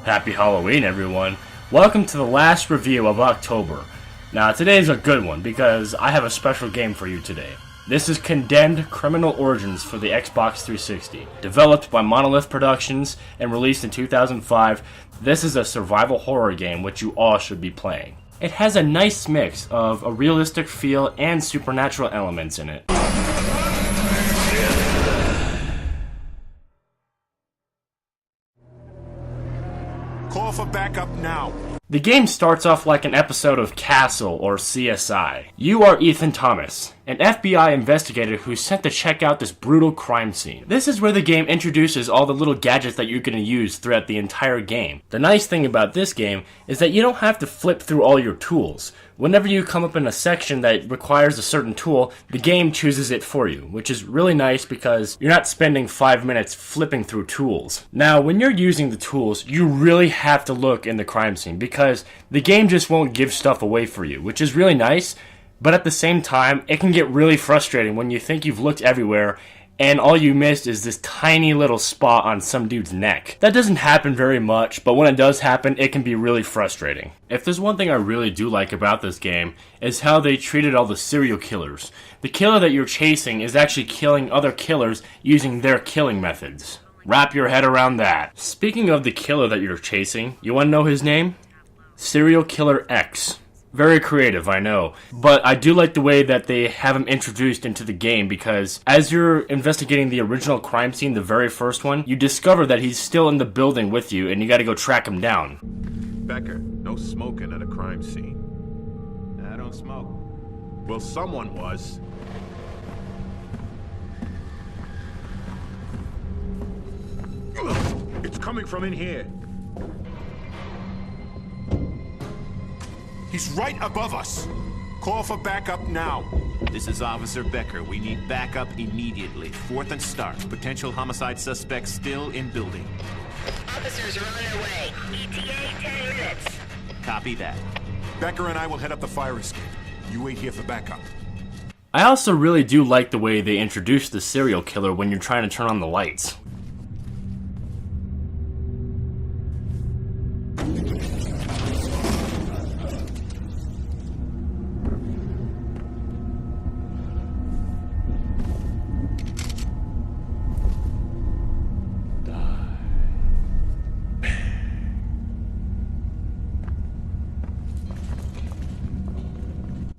Happy Halloween, everyone. Welcome to the last review of October. Now, today's a good one because I have a special game for you today. This is Condemned: Criminal Origins for the Xbox 360. Developed by Monolith Productions and released in 2005, this is a survival horror game which you all should be playing. It has a nice mix of a realistic feel and supernatural elements in it. Call for backup now. The game starts off like an episode of Castle or CSI. You are Ethan Thomas, an FBI investigator who's sent to check out this brutal crime scene. This is where the game introduces all the little gadgets that you're going to use throughout the entire game. The nice thing about this game is that you don't have to flip through all your tools. Whenever you come up in a section that requires a certain tool, the game chooses it for you, which is really nice because you're not spending 5 minutes flipping through tools. Now, when you're using the tools, you really have to look in the crime scene because the game just won't give stuff away for you, which is really nice, but at the same time, it can get really frustrating when you think you've looked everywhere and all you missed is this tiny little spot on some dude's neck. That doesn't happen very much, but when it does happen, it can be really frustrating. If there's one thing I really do like about this game, is how they treated all the serial killers. The killer that you're chasing is actually killing other killers using their killing methods. Wrap your head around that. Speaking of the killer that you're chasing, you wanna know his name? Serial Killer X. Very creative, I know, but I do like the way that they have him introduced into the game because as you're investigating the original crime scene, the very first one, you discover that he's still in the building with you and you gotta go track him down. Becker, no smoking at a crime scene. I don't smoke. Well, someone was. It's coming from in here. He's right above us. Call for backup now. This is Officer Becker. We need backup immediately. 4th and Stark. Potential homicide suspect still in building. Officers are on their way. ETA 10 minutes. Copy that. Becker and I will head up the fire escape. You wait here for backup. I also really do like the way they introduce the serial killer when you're trying to turn on the lights.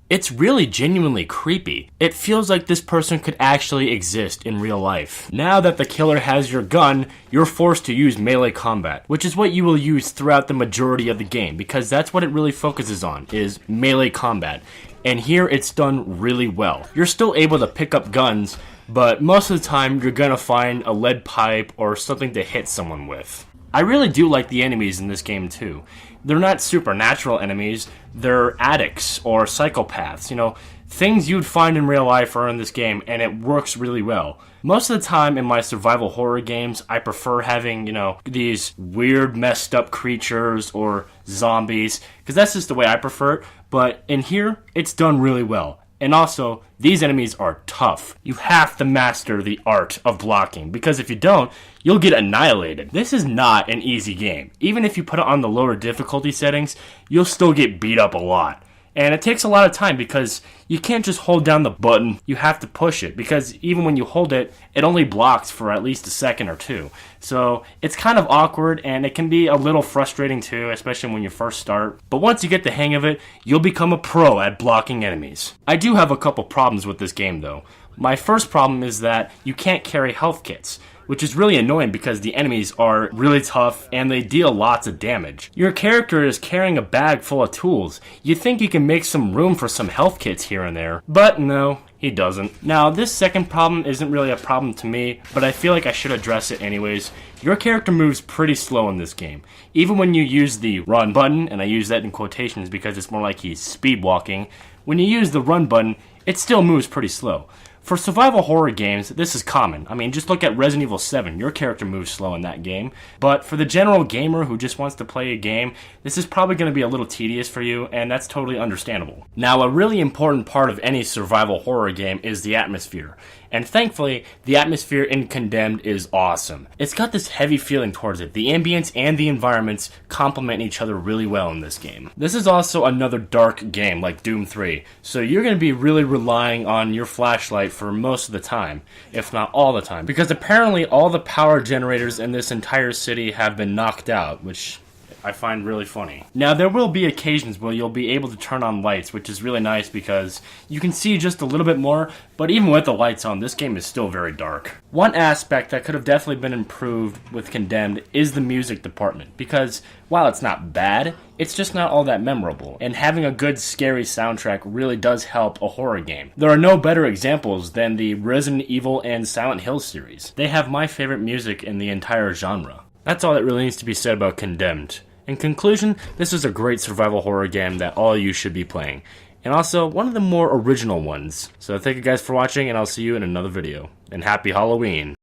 It's really genuinely creepy. It feels like this person could actually exist in real life. Now that the killer has your gun, you're forced to use melee combat, which is what you will use throughout the majority of the game, because that's what it really focuses on, is melee combat. And here it's done really well. You're still able to pick up guns, but most of the time you're gonna find a lead pipe or something to hit someone with. I really do like the enemies in this game too. They're not supernatural enemies, they're addicts or psychopaths, things you'd find in real life are in this game, and it works really well. Most of the time in my survival horror games, I prefer having, these weird messed up creatures or zombies, because that's just the way I prefer it, but in here, it's done really well. And also, these enemies are tough. You have to master the art of blocking, because if you don't, you'll get annihilated. This is not an easy game. Even if you put it on the lower difficulty settings, you'll still get beat up a lot. And it takes a lot of time because you can't just hold down the button, you have to push it, because even when you hold it, it only blocks for at least a second or two. So it's kind of awkward and it can be a little frustrating too, especially when you first start. But once you get the hang of it, you'll become a pro at blocking enemies. I do have a couple problems with this game though. My first problem is that you can't carry health kits, which is really annoying because the enemies are really tough and they deal lots of damage. Your character is carrying a bag full of tools. You'd think you can make some room for some health kits here and there, but no, he doesn't. Now, this second problem isn't really a problem to me, but I feel like I should address it anyways. Your character moves pretty slow in this game. Even when you use the run button, and I use that in quotations because it's more like he's speed walking, when you use the run button, it still moves pretty slow. For survival horror games, this is common. I mean, just look at Resident Evil 7. Your character moves slow in that game. But for the general gamer who just wants to play a game, this is probably going to be a little tedious for you, and that's totally understandable. Now, a really important part of any survival horror game is the atmosphere. And thankfully, the atmosphere in Condemned is awesome. It's got this heavy feeling towards it. The ambience and the environments complement each other really well in this game. This is also another dark game like Doom 3, so you're going to be really relying on your flashlight for most of the time, if not all the time, because apparently all the power generators in this entire city have been knocked out, which I find really funny. Now, there will be occasions where you'll be able to turn on lights, which is really nice because you can see just a little bit more, but even with the lights on, this game is still very dark. One aspect that could have definitely been improved with Condemned is the music department, because while it's not bad, it's just not all that memorable, and having a good scary soundtrack really does help a horror game. There are no better examples than the Resident Evil and Silent Hill series. They have my favorite music in the entire genre. That's all that really needs to be said about Condemned. In conclusion, this is a great survival horror game that all of you should be playing, and also one of the more original ones. So thank you guys for watching, and I'll see you in another video. And happy Halloween!